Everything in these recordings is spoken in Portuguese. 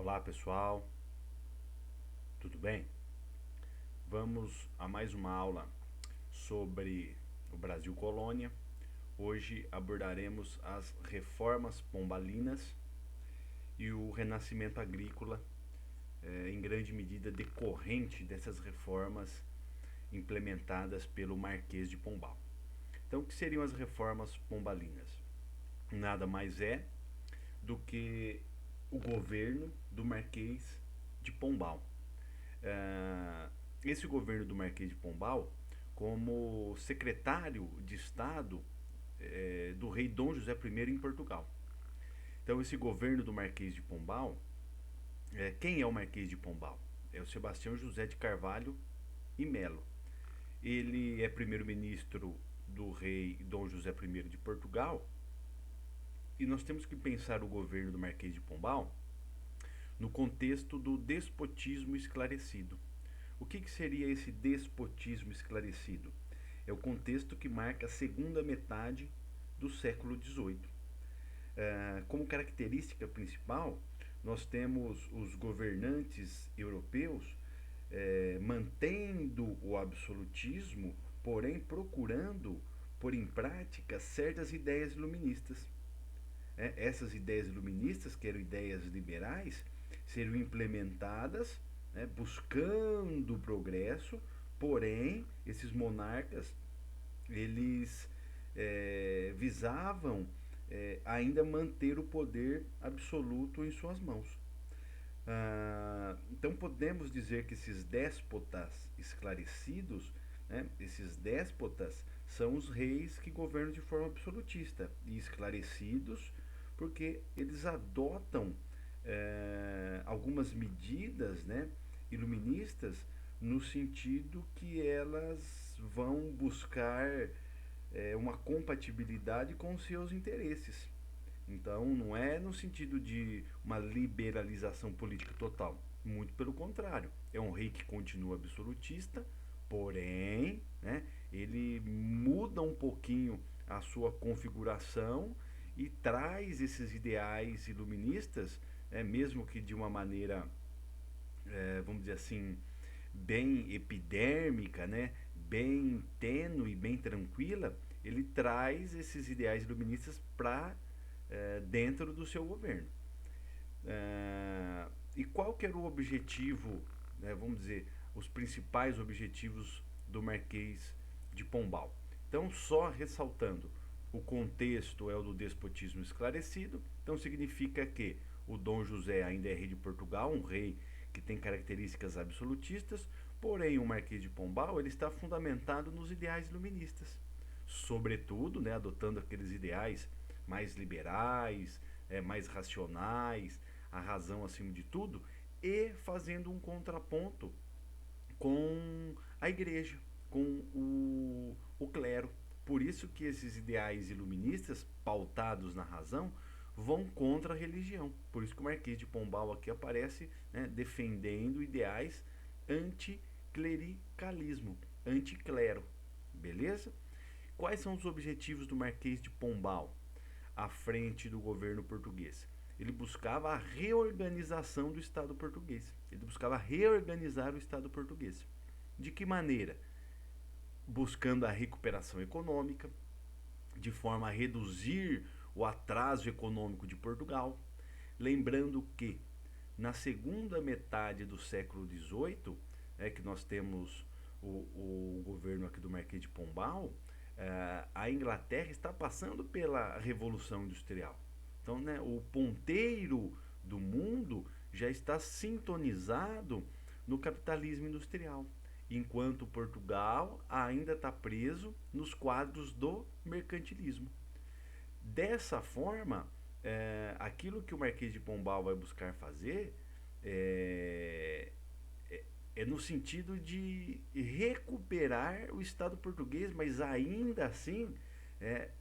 Olá pessoal, tudo bem? Vamos a mais uma aula sobre o Brasil Colônia. Hoje abordaremos as reformas pombalinas e o renascimento agrícola, em grande medida decorrente dessas reformas implementadas pelo Marquês de Pombal. Então, o que seriam as reformas pombalinas? Nada mais é do que o governo do Marquês de Pombal. Ah, esse governo do Marquês de Pombal, como secretário de Estado do rei Dom José I em Portugal. Então, esse governo do Marquês de Pombal, quem é o Marquês de Pombal? É o Sebastião José de Carvalho e Melo. Ele é primeiro-ministro do rei Dom José I de Portugal, e nós temos que pensar o governo do Marquês de Pombal no contexto do despotismo esclarecido. O que seria esse despotismo esclarecido? É o contexto que marca a segunda metade do século XVIII. Como característica principal, nós temos os governantes europeus mantendo o absolutismo, porém procurando pôr em prática certas ideias iluministas. Essas ideias iluministas, que eram ideias liberais, seriam implementadas, buscando o progresso, porém esses monarcas eles visavam ainda manter o poder absoluto em suas mãos. Então podemos dizer que esses déspotas esclarecidos, esses déspotas são os reis que governam de forma absolutista e esclarecidos porque eles adotam algumas medidas, iluministas, no sentido que elas vão buscar uma compatibilidade com os seus interesses. Então, não é no sentido de uma liberalização política total. Muito pelo contrário. É um rei que continua absolutista, porém, ele muda um pouquinho a sua configuração e traz esses ideais iluministas, mesmo que de uma maneira, vamos dizer assim, bem epidérmica, bem tênue, bem tranquila, ele traz esses ideais iluministas para dentro do seu governo. E qual que era o objetivo, vamos dizer, os principais objetivos do Marquês de Pombal? Então, só ressaltando, o contexto é o do despotismo esclarecido, então significa que o Dom José ainda é rei de Portugal, um rei que tem características absolutistas, porém o Marquês de Pombal ele está fundamentado nos ideais iluministas, sobretudo, adotando aqueles ideais mais liberais, mais racionais, a razão acima de tudo, e fazendo um contraponto com a igreja, com o clero. Por isso que esses ideais iluministas, pautados na razão, vão contra a religião. Por isso que o Marquês de Pombal aqui aparece, defendendo ideais anticlericalismo, anticlero. Beleza? Quais são os objetivos do Marquês de Pombal à frente do governo português? Ele buscava a reorganização do Estado português. Ele buscava reorganizar o Estado português. De que maneira? Buscando a recuperação econômica, de forma a reduzir o atraso econômico de Portugal. Lembrando que na segunda metade do século XVIII, que nós temos o governo aqui do Marquês de Pombal, a Inglaterra está passando pela Revolução Industrial. Então, o ponteiro do mundo já está sintonizado no capitalismo industrial, enquanto Portugal ainda está preso nos quadros do mercantilismo. Dessa forma, aquilo que o Marquês de Pombal vai buscar fazer é no sentido de recuperar o Estado português, mas ainda assim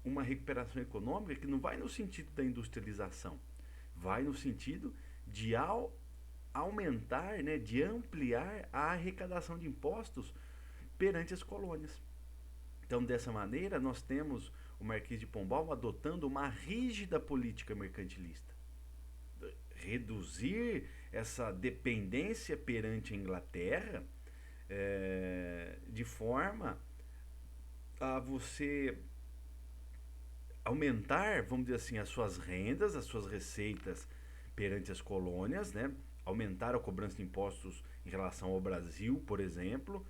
uma recuperação econômica que não vai no sentido da industrialização, vai no sentido de aumentar, de ampliar a arrecadação de impostos perante as colônias. Então, dessa maneira, nós temos o Marquês de Pombal adotando uma rígida política mercantilista. reduzir essa dependência perante a Inglaterra, de forma a você aumentar, vamos dizer assim, as suas rendas, as suas receitas perante as colônias, né? Aumentar a cobrança de impostos em relação ao Brasil, por exemplo,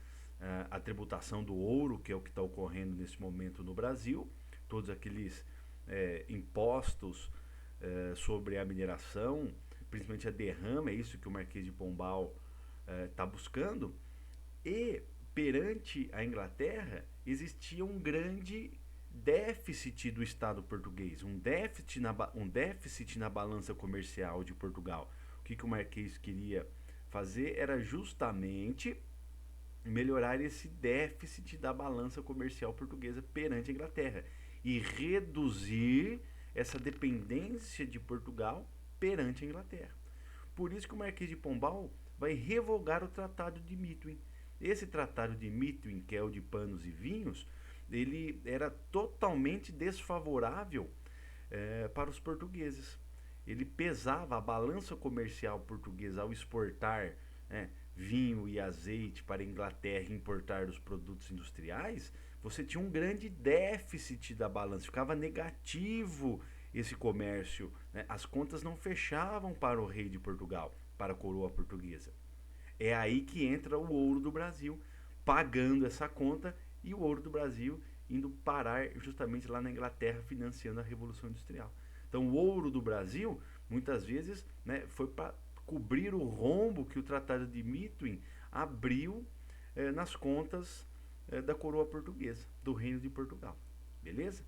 a tributação do ouro, que é o que está ocorrendo nesse momento no Brasil, todos aqueles impostos sobre a mineração, principalmente a derrama, é isso que o Marquês de Pombal está buscando. E perante a Inglaterra existia um grande déficit do Estado português, um déficit na balança comercial de Portugal. O que o Marquês queria fazer era justamente melhorar esse déficit da balança comercial portuguesa perante a Inglaterra e reduzir essa dependência de Portugal perante a Inglaterra. Por isso que o Marquês de Pombal vai revogar o Tratado de Methuen. Esse Tratado de Methuen, que é o de panos e vinhos, ele era totalmente desfavorável para os portugueses. Ele pesava a balança comercial portuguesa ao exportar vinho e azeite para a Inglaterra e importar os produtos industriais. Você tinha um grande déficit da balança, ficava negativo esse comércio, né? As contas não fechavam para o rei de Portugal, para a coroa portuguesa. É aí que entra o ouro do Brasil, pagando essa conta, e o ouro do Brasil indo parar justamente lá na Inglaterra, financiando a Revolução Industrial. Então o ouro do Brasil, muitas vezes, né, foi para cobrir o rombo que o Tratado de Methuen abriu nas contas da coroa portuguesa, do Reino de Portugal. Beleza?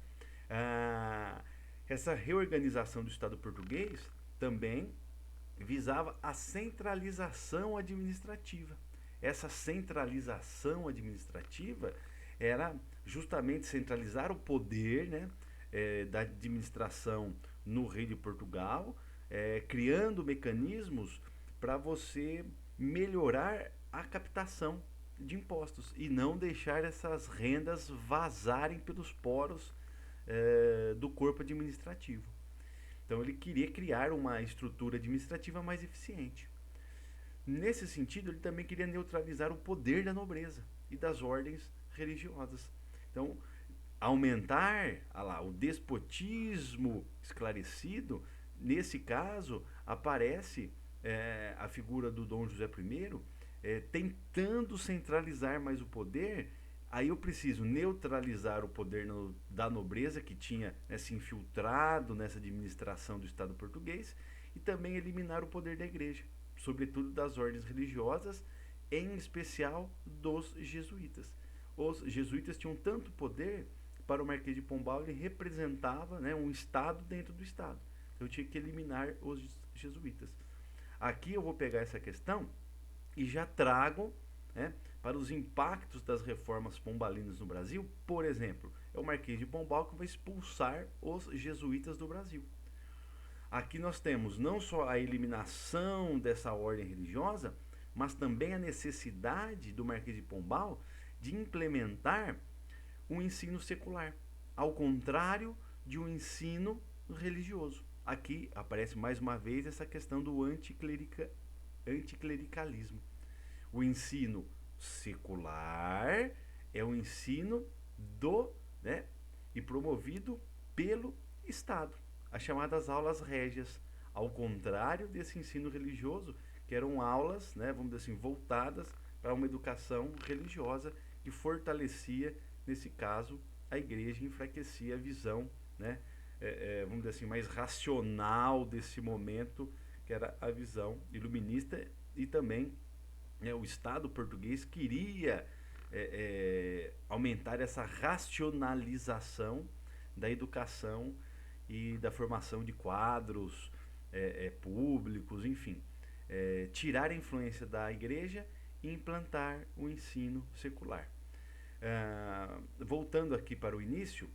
Essa reorganização do Estado português também visava a centralização administrativa. Essa centralização administrativa era justamente centralizar o poder, né, da administração no Rei de Portugal, criando mecanismos para você melhorar a captação de impostos e não deixar essas rendas vazarem pelos poros do corpo administrativo. Então ele queria criar uma estrutura administrativa mais eficiente. Nesse sentido, ele também queria neutralizar o poder da nobreza e das ordens religiosas. Então, aumentar o despotismo esclarecido, nesse caso, aparece a figura do Dom José I tentando centralizar mais o poder. Aí eu preciso neutralizar o poder da nobreza que tinha se infiltrado nessa administração do Estado português e também eliminar o poder da igreja, sobretudo das ordens religiosas, em especial dos jesuítas. Os jesuítas tinham tanto poder, para o Marquês de Pombal ele representava um Estado dentro do Estado. Então eu tinha que eliminar os jesuítas. Aqui eu vou pegar essa questão e já trago para os impactos das reformas pombalinas no Brasil. Por exemplo, é o Marquês de Pombal que vai expulsar os jesuítas do Brasil. Aqui nós temos não só a eliminação dessa ordem religiosa, mas também a necessidade do Marquês de Pombal de implementar um ensino secular, ao contrário de um ensino religioso. Aqui aparece mais uma vez essa questão do anticlericalismo. O ensino secular é o ensino e promovido pelo Estado, as chamadas aulas régias, ao contrário desse ensino religioso, que eram aulas, vamos dizer assim, voltadas para uma educação religiosa que fortalecia, nesse caso, a igreja e enfraquecia a visão, vamos dizer assim, mais racional desse momento, que era a visão iluminista. E também o Estado português queria aumentar essa racionalização da educação e da formação de quadros públicos, enfim, tirar a influência da igreja e implantar o ensino secular. Voltando aqui para o início,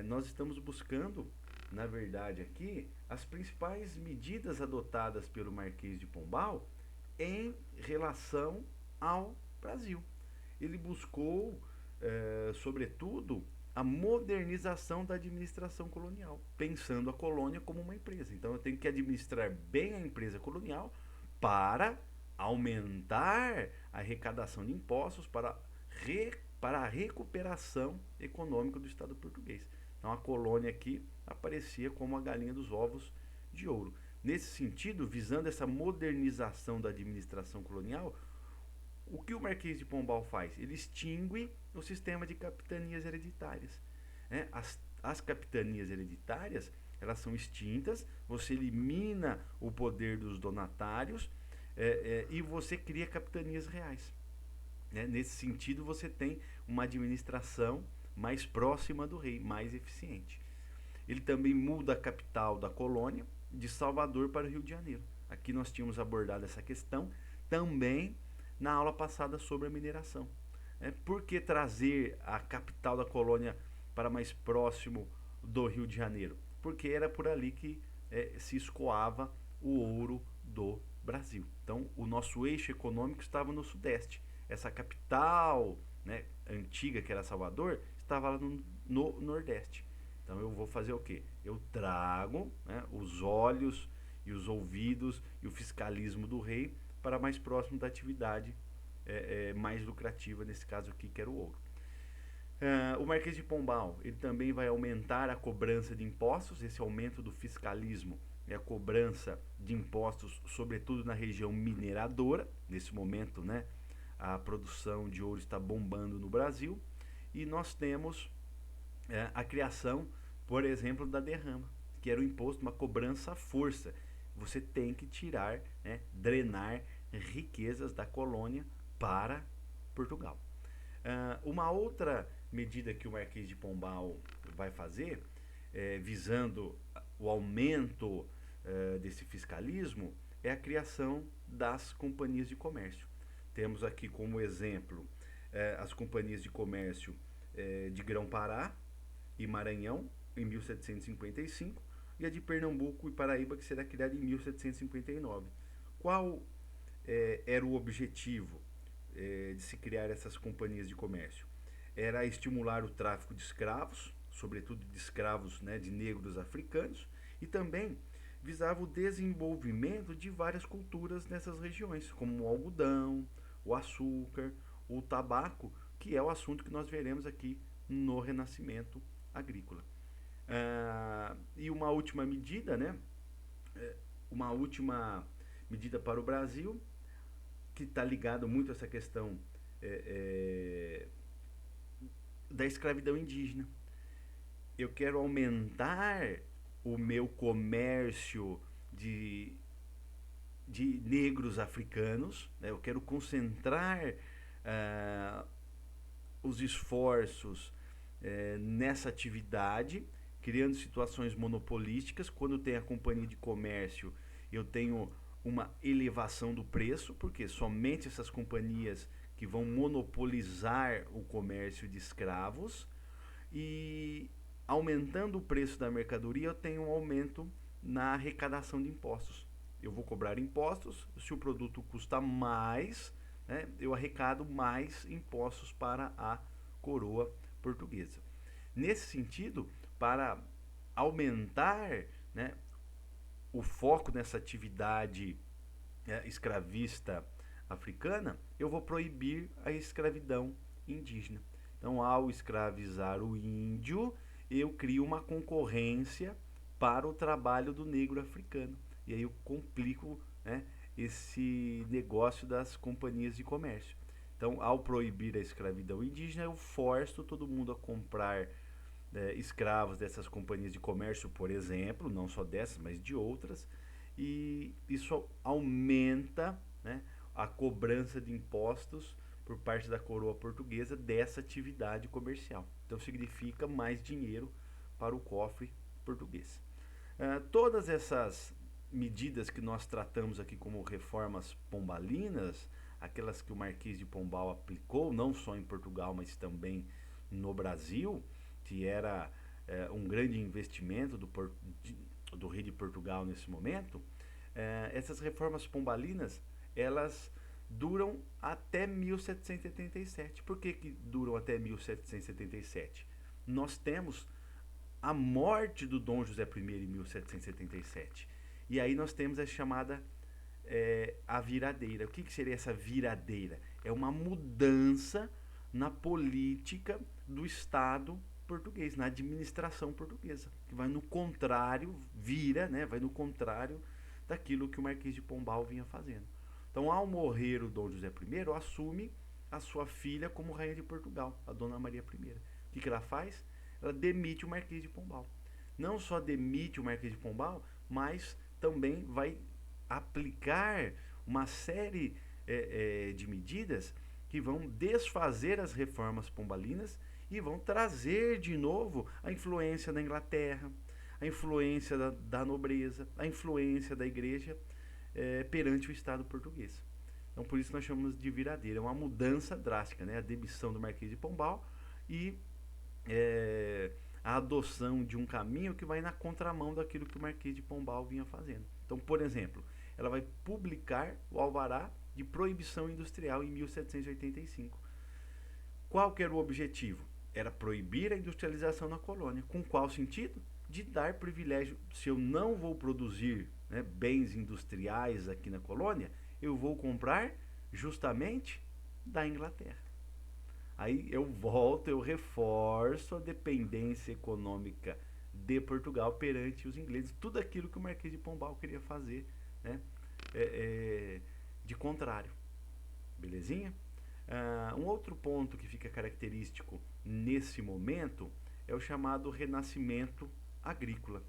nós estamos buscando, na verdade aqui, as principais medidas adotadas pelo Marquês de Pombal em relação ao Brasil. Ele buscou, sobretudo, a modernização da administração colonial, pensando a colônia como uma empresa. Então eu tenho que administrar bem a empresa colonial para aumentar a arrecadação de impostos para a recuperação econômica do Estado português. Então a colônia aqui aparecia como a galinha dos ovos de ouro. Nesse sentido, visando essa modernização da administração colonial, o que o Marquês de Pombal faz? Ele extingue o sistema de capitanias hereditárias. Né? As capitanias hereditárias, elas são extintas, você elimina o poder dos donatários e você cria capitanias reais. Né? Nesse sentido, você tem uma administração mais próxima do rei, mais eficiente. Ele também muda a capital da colônia de Salvador para o Rio de Janeiro. Aqui nós tínhamos abordado essa questão também na aula passada sobre a mineração. Por que trazer a capital da colônia para mais próximo do Rio de Janeiro? Porque era por ali que se escoava o ouro do Brasil. Então, o nosso eixo econômico estava no Sudeste. Essa capital, né, antiga, que era Salvador, estava lá no Nordeste. Então eu vou fazer o quê? Eu trago, né, os olhos e os ouvidos e o fiscalismo do rei para mais próximo da atividade mais lucrativa, nesse caso aqui, que era o ouro. O Marquês de Pombal, ele também vai aumentar a cobrança de impostos, esse aumento do fiscalismo e a cobrança de impostos, sobretudo na região mineradora. Nesse momento, né, a produção de ouro está bombando no Brasil, e nós temos a criação, por exemplo, da derrama, que era o imposto, uma cobrança à força. Você tem que tirar, né, drenar riquezas da colônia para Portugal. Uma outra medida que o Marquês de Pombal vai fazer, visando o aumento desse fiscalismo, é a criação das companhias de comércio. Temos aqui como exemplo as companhias de comércio de Grão-Pará e Maranhão, em 1755, e a de Pernambuco e Paraíba, que será criada em 1759. Qual era o objetivo de se criar essas companhias de comércio? Era estimular o tráfico de escravos, sobretudo de escravos, né, de negros africanos, e também visava o desenvolvimento de várias culturas nessas regiões, como o algodão, o açúcar, o tabaco, que é o assunto que nós veremos aqui no Renascimento Agrícola. E uma última medida, né? Uma última medida para o Brasil, que está ligado muito a essa questão da escravidão indígena. Eu quero aumentar o meu comércio de negros africanos, né? Eu quero concentrar os esforços nessa atividade, criando situações monopolísticas. Quando tem a companhia de comércio, eu tenho uma elevação do preço, porque somente essas companhias que vão monopolizar o comércio de escravos, e aumentando o preço da mercadoria, eu tenho um aumento na arrecadação de impostos. Eu vou cobrar impostos, se o produto custa mais, né, eu arrecado mais impostos para a coroa portuguesa. Nesse sentido, para aumentar, né, o foco nessa atividade escravista africana, eu vou proibir a escravidão indígena. Então, ao escravizar o índio, eu crio uma concorrência para o trabalho do negro africano. E aí eu complico, né, esse negócio das companhias de comércio. Então, ao proibir a escravidão indígena, eu forço todo mundo a comprar escravos dessas companhias de comércio, por exemplo, não só dessas, mas de outras, e isso aumenta, né, a cobrança de impostos por parte da coroa portuguesa dessa atividade comercial. Então significa mais dinheiro para o cofre português. Todas essas medidas que nós tratamos aqui como reformas pombalinas, aquelas que o Marquês de Pombal aplicou, não só em Portugal, mas também no Brasil, que era um grande investimento do rei de Portugal nesse momento, essas reformas pombalinas, elas duram até 1777. Por que duram até 1777? nós temos a morte do Dom José I em 1777. E aí nós temos a chamada a viradeira. O que seria essa viradeira? É uma mudança na política do Estado português, na administração portuguesa, que vai no contrário, vai no contrário daquilo que o Marquês de Pombal vinha fazendo. Então, ao morrer o Dom José I, assume a sua filha como rainha de Portugal, a Dona Maria I. O que ela faz? Ela demite o Marquês de Pombal. Não só demite o Marquês de Pombal, mas também vai aplicar uma série de medidas que vão desfazer as reformas pombalinas e vão trazer de novo a influência da Inglaterra, a influência da nobreza, a influência da igreja perante o Estado português. Então, por isso nós chamamos de viradeira. É uma mudança drástica, né? A demissão do Marquês de Pombal e a adoção de um caminho que vai na contramão daquilo que o Marquês de Pombal vinha fazendo. Então, por exemplo, ela vai publicar o alvará de proibição industrial em 1785. Qual que era o objetivo? Era proibir a industrialização na colônia. Com qual sentido? De dar privilégio. Se eu não vou produzir bens industriais aqui na colônia, eu vou comprar justamente da Inglaterra. Aí eu reforço a dependência econômica de Portugal perante os ingleses. Tudo aquilo que o Marquês de Pombal queria fazer, né? De contrário. Belezinha? Um outro ponto que fica característico nesse momento é o chamado renascimento agrícola.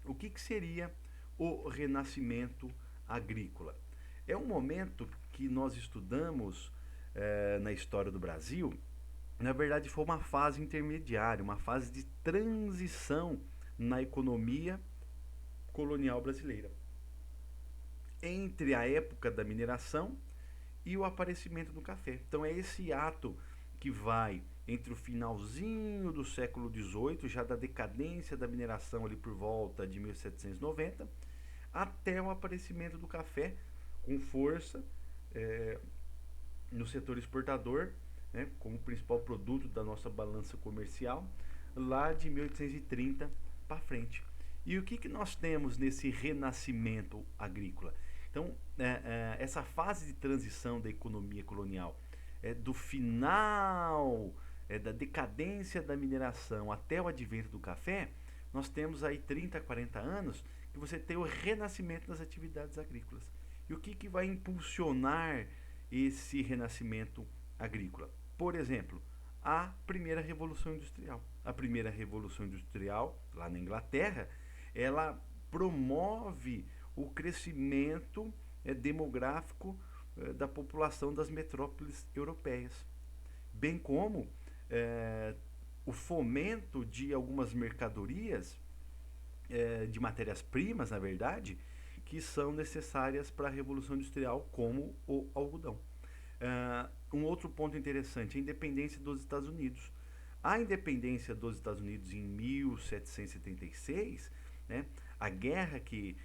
O que seria o renascimento agrícola? É um momento que nós estudamos na história do Brasil. Na verdade, foi uma fase intermediária, uma fase de transição na economia colonial brasileira, entre a época da mineração e o aparecimento do café. Então é esse ato que vai entre o finalzinho do século XVIII, já da decadência da mineração ali por volta de 1790, até o aparecimento do café com força no setor exportador, como principal produto da nossa balança comercial, lá de 1830 para frente. E o que nós temos nesse renascimento agrícola? Então, essa fase de transição da economia colonial, do final da decadência da mineração até o advento do café, nós temos aí 30, 40 anos que você tem o renascimento das atividades agrícolas. E o que vai impulsionar esse renascimento agrícola? Por exemplo, a primeira Revolução Industrial. A primeira Revolução Industrial, lá na Inglaterra, ela promove o crescimento demográfico da população das metrópoles europeias, bem como o fomento de algumas mercadorias, de matérias-primas, na verdade, que são necessárias para a Revolução Industrial, como o algodão. Um outro ponto interessante, a independência dos Estados Unidos. A independência dos Estados Unidos em 1776, a guerra que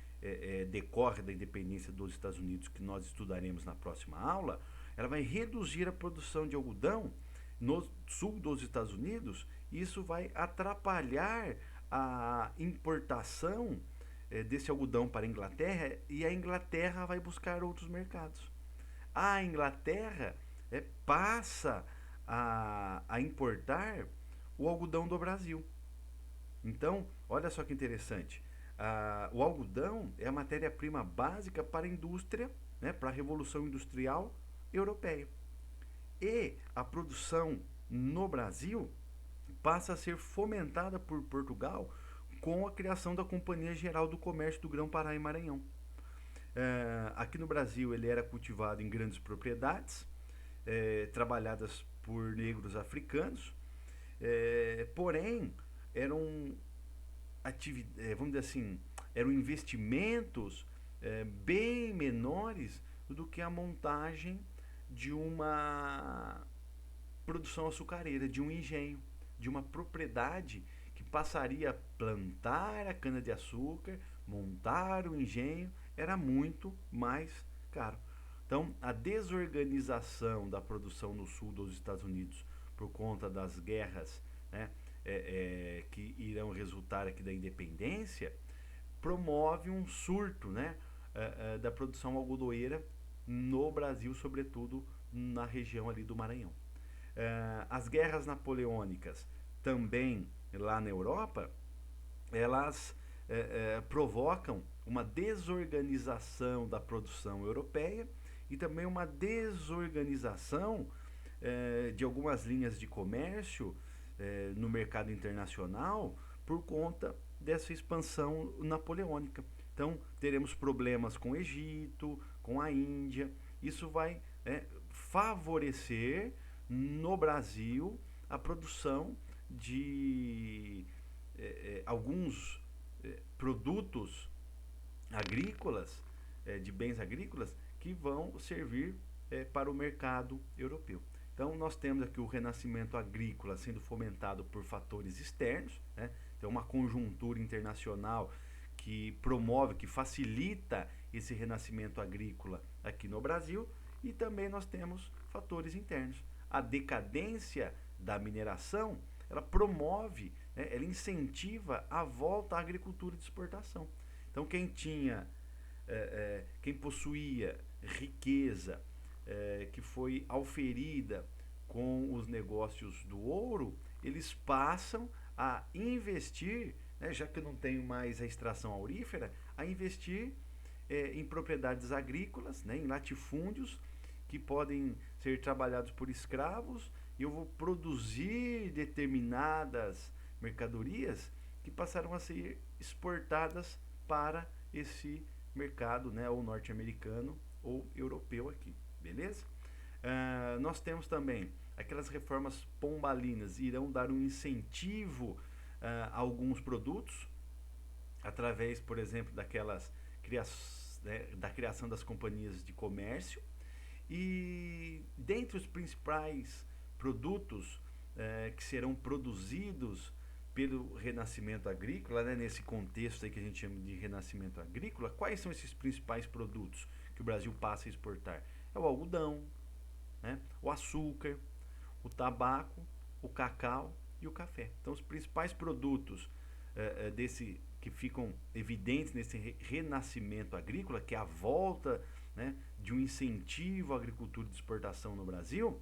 decorre da independência dos Estados Unidos, que nós estudaremos na próxima aula, ela vai reduzir a produção de algodão no sul dos Estados Unidos, e isso vai atrapalhar a importação desse algodão para a Inglaterra, e a Inglaterra vai buscar outros mercados. A Inglaterra passa a importar o algodão do Brasil. Então, olha só que interessante. O algodão é a matéria-prima básica para a indústria, para a Revolução Industrial Europeia. E a produção no Brasil passa a ser fomentada por Portugal com a criação da Companhia Geral do Comércio do Grão-Pará e Maranhão. Aqui no Brasil ele era cultivado em grandes propriedades, trabalhadas por negros africanos, porém eram vamos dizer assim, eram investimentos bem menores do que a montagem de uma produção açucareira, de um engenho, de uma propriedade que passaria a plantar a cana-de-açúcar, montar o engenho, era muito mais caro. Então, a desorganização da produção no sul dos Estados Unidos por conta das guerras que irão resultar aqui da independência, promove um surto, né, da produção algodoeira no Brasil, sobretudo na região ali do Maranhão. As guerras napoleônicas também lá na Europa, elas provocam uma desorganização da produção europeia e também uma desorganização de algumas linhas de comércio no mercado internacional por conta dessa expansão napoleônica. Então, teremos problemas com o Egito, com a Índia. Isso vai favorecer no Brasil a produção de alguns produtos agrícolas, de bens agrícolas, que vão servir para o mercado europeu. Então, nós temos aqui o renascimento agrícola sendo fomentado por fatores externos, né? Então, uma conjuntura internacional que promove, que facilita esse renascimento agrícola aqui no Brasil, e também nós temos fatores internos. A decadência da mineração, ela promove, né, ela incentiva a volta à agricultura de exportação. Então, quem possuía riqueza que foi auferida com os negócios do ouro, eles passam a investir, né, já que eu não tenho mais a extração aurífera, a investir em propriedades agrícolas, né, em latifúndios que podem ser trabalhados por escravos, e eu vou produzir determinadas mercadorias que passarão a ser exportadas para esse mercado, né, ou norte-americano ou europeu aqui, beleza? Nós temos também aquelas reformas pombalinas, irão dar um incentivo a alguns produtos, através, por exemplo, da criação das companhias de comércio. E dentre os principais produtos que serão produzidos pelo renascimento agrícola, né, nesse contexto aí que a gente chama de renascimento agrícola, quais são esses principais produtos que o Brasil passa a exportar? É o algodão, né, o açúcar, o tabaco, o cacau e o café. Então, os principais produtos desse que ficam evidentes nesse renascimento agrícola, que é a volta, né, de um incentivo à agricultura de exportação no Brasil,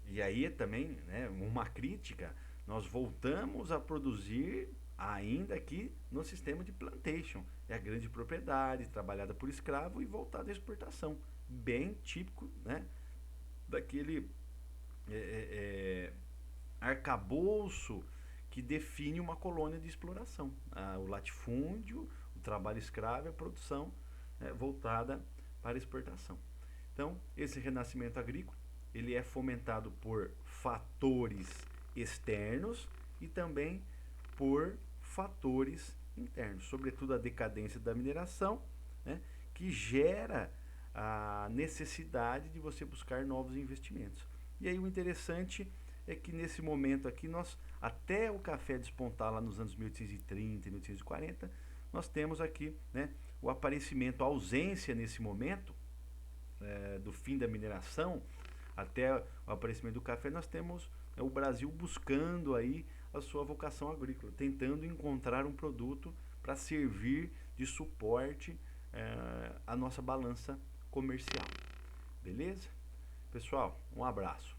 e aí também, né, uma crítica, nós voltamos a produzir ainda aqui no sistema de plantation. É a grande propriedade, trabalhada por escravo e voltada à exportação. Bem típico, né, daquele arcabouço que define uma colônia de exploração. O latifúndio, o trabalho escravo e a produção voltada para exportação. Então, esse renascimento agrícola, ele é fomentado por fatores externos e também por fatores internos, sobretudo a decadência da mineração, né, que gera a necessidade de você buscar novos investimentos. E aí o interessante é que nesse momento aqui, até o café despontar lá nos anos 1830 e 1840, nós temos aqui, né, o aparecimento, a ausência nesse momento do fim da mineração até o aparecimento do café, nós temos o Brasil buscando aí a sua vocação agrícola, tentando encontrar um produto para servir de suporte à nossa balança comercial. Beleza? Pessoal, um abraço.